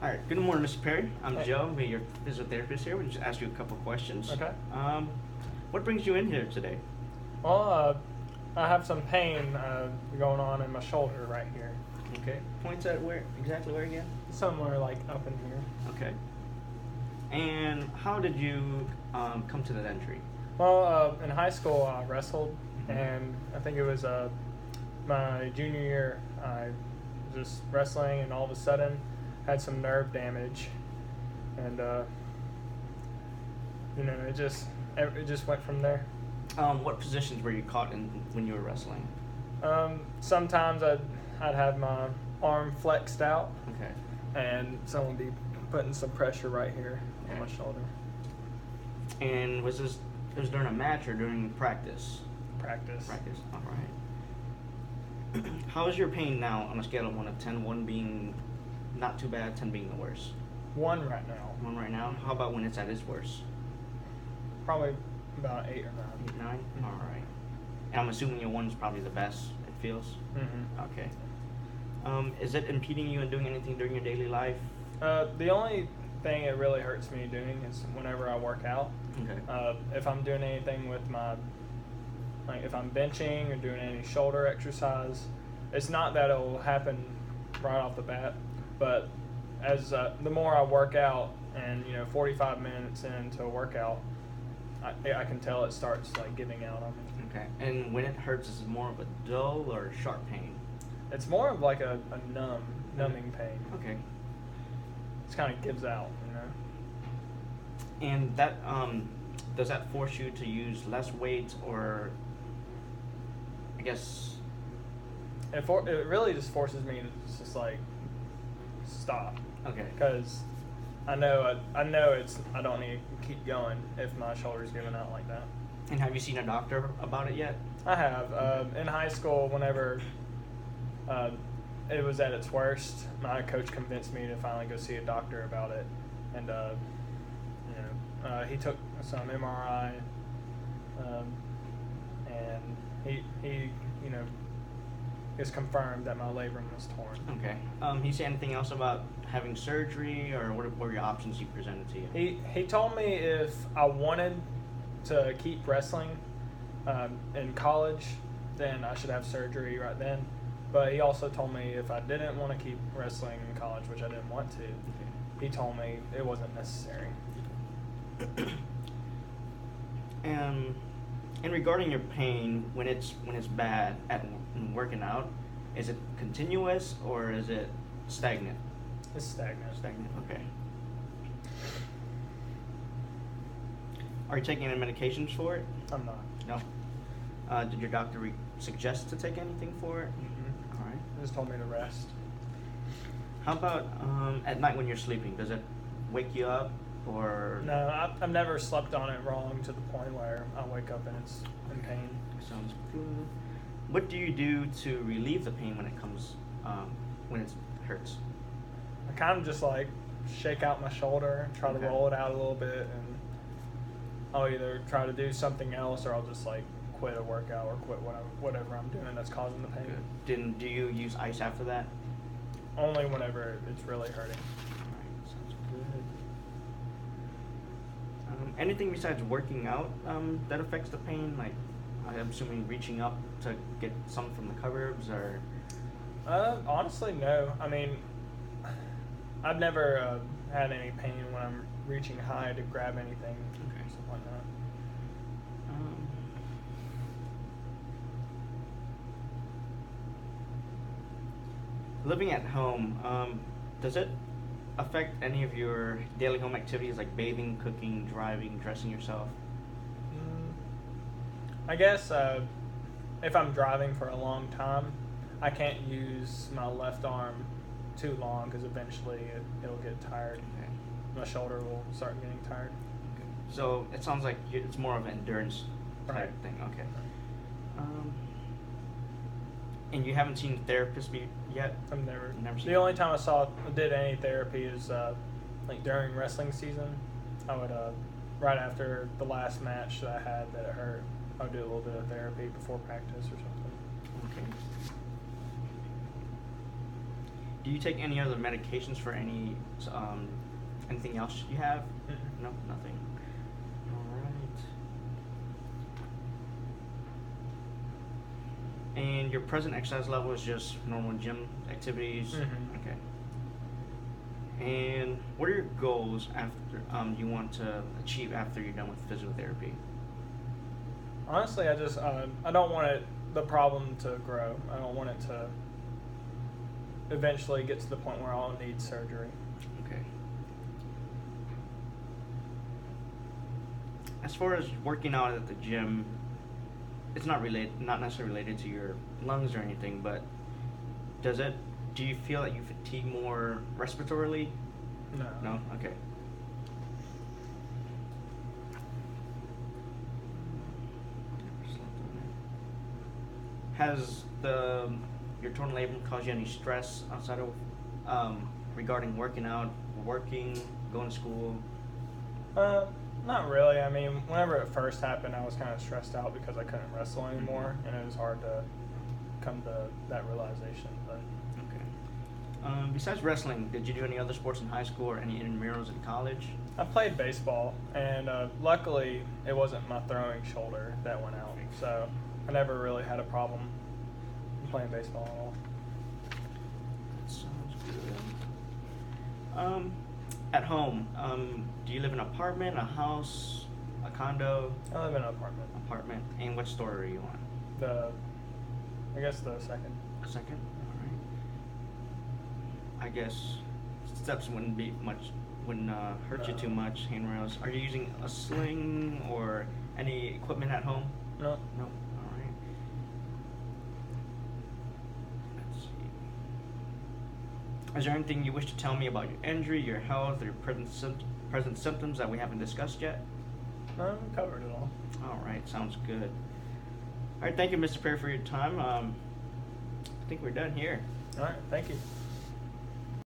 All right. Good morning, Mr. Perry. I'm Hey. Joe. I'm your physical therapist here. We'll just ask you a couple questions. Okay. What brings you in here today? Well, I have some pain going on in my shoulder right here. Okay. Points at where exactly where again? Somewhere like up in here. Okay. And how did you come to that injury? Well, in high school I wrestled, Mhm. and I think it was my junior year. I was just wrestling, and all of a sudden had some nerve damage, and it just went from there. What positions were you caught in when you were wrestling? Sometimes I'd have my arm flexed out, Okay. and someone would be putting some pressure right here on my Okay. shoulder. And was this during a match or during practice? Practice. Practice. All right. How is your pain now on a scale of 1 to 10? 1 being not too bad, 10 being the worst. 1 right now. 1 right now. How about when it's at its worst? Probably about 8 or 9. 8, 9? All right. And I'm assuming your 1's probably the best, it feels? Mm-hmm. Okay. Is it impeding you in doing anything during your daily life? The only thing it really hurts me doing is whenever I work out. Okay. If I'm doing anything with if I'm benching or doing any shoulder exercise, it's not that it'll happen right off the bat, but as the more I work out, and 45 minutes into a workout, I can tell it starts like giving out on me. Okay. And when it hurts, is it more of a dull or sharp pain? It's more of like a numbing pain. Okay. It kind of gives out, And that does that force you to use less weight, or I guess? It really just forces me to just like stop, Okay. because I know I don't need to keep going if my shoulder's giving out like that. And have you seen a doctor about it yet? I have. In high school, whenever it was at its worst, my coach convinced me to finally go see a doctor about it, and he took some MRI, and he it's confirmed that my labrum was torn. Okay. He said anything else about having surgery, or what were your options he presented to you? He told me if I wanted to keep wrestling in college, then I should have surgery right then. But he also told me if I didn't want to keep wrestling in college, which I didn't want to, he told me it wasn't necessary. And regarding your pain, when it's bad in working out, is it continuous or is it stagnant? It's stagnant. Stagnant. Okay. Are you taking any medications for it? I'm not. No. Did your doctor suggest to take anything for it? Mm-hmm. All right. He just told me to rest. How about at night when you're sleeping? Does it wake you up, or? No, I've never slept on it wrong to the point where I wake up and it's in pain. Sounds good. What do you do to relieve the pain when it comes when it hurts? I kind of just like shake out my shoulder and try to Okay. roll it out a little bit, and I'll either try to do something else or I'll just like quit a workout or quit whatever I'm doing that's causing the pain. Good. Then do you use ice after that? Only whenever it's really hurting. Alright, sounds good. Anything besides working out that affects the pain? Like, I'm assuming reaching up to get some from the cupboards, or? Honestly, no. I mean, I've never had any pain when I'm reaching high to grab anything, Okay. something like that. Living at home, does it affect any of your daily home activities like bathing, cooking, driving, dressing yourself? I guess if I'm driving for a long time, I can't use my left arm too long because eventually it'll get tired. Okay. My shoulder will start getting tired. So it sounds like it's more of an endurance type Right. thing. Okay. And you haven't seen a therapist yet? I've never. Never seen The only time I did any therapy is like during wrestling season. I would right after the last match that I had that it hurt, I would do a little bit of therapy before practice or something. Okay. Do you take any other medications for anything else you have? Mm-mm. No, nothing. All right. And your present exercise level is just normal gym activities. Mhm. Okay. And what are your goals after you want to achieve after you're done with physiotherapy? Honestly, I don't want the problem to grow. I don't want it to eventually get to the point where I'll need surgery. Okay. As far as working out at the gym, it's not necessarily related to your lungs or anything, but do you feel that you fatigue more respiratorily? No. No? Okay. Has your torn labrum caused you any stress outside of regarding working out, working, going to school? Not really. I mean, whenever it first happened, I was kind of stressed out because I couldn't wrestle anymore, and it was hard to come to that realization. But Okay. Besides wrestling, did you do any other sports in high school or any intramurals in college? I played baseball, and luckily it wasn't my throwing shoulder that went out, so I never really had a problem playing baseball at all. That sounds good. At home, do you live in an apartment, a house, a condo? I live in an apartment. Apartment. And what story are you on? I guess the second. A second? Alright. I guess steps wouldn't hurt you too much, handrails. Are you using a sling or any equipment at home? No. No. Alright. Let's see. Is there anything you wish to tell me about your injury, your health, or your present symptoms that we haven't discussed yet? No, we covered it all. Alright, sounds good. Alright, thank you, Mr. Perry, for your time. I think we're done here. All right, thank you.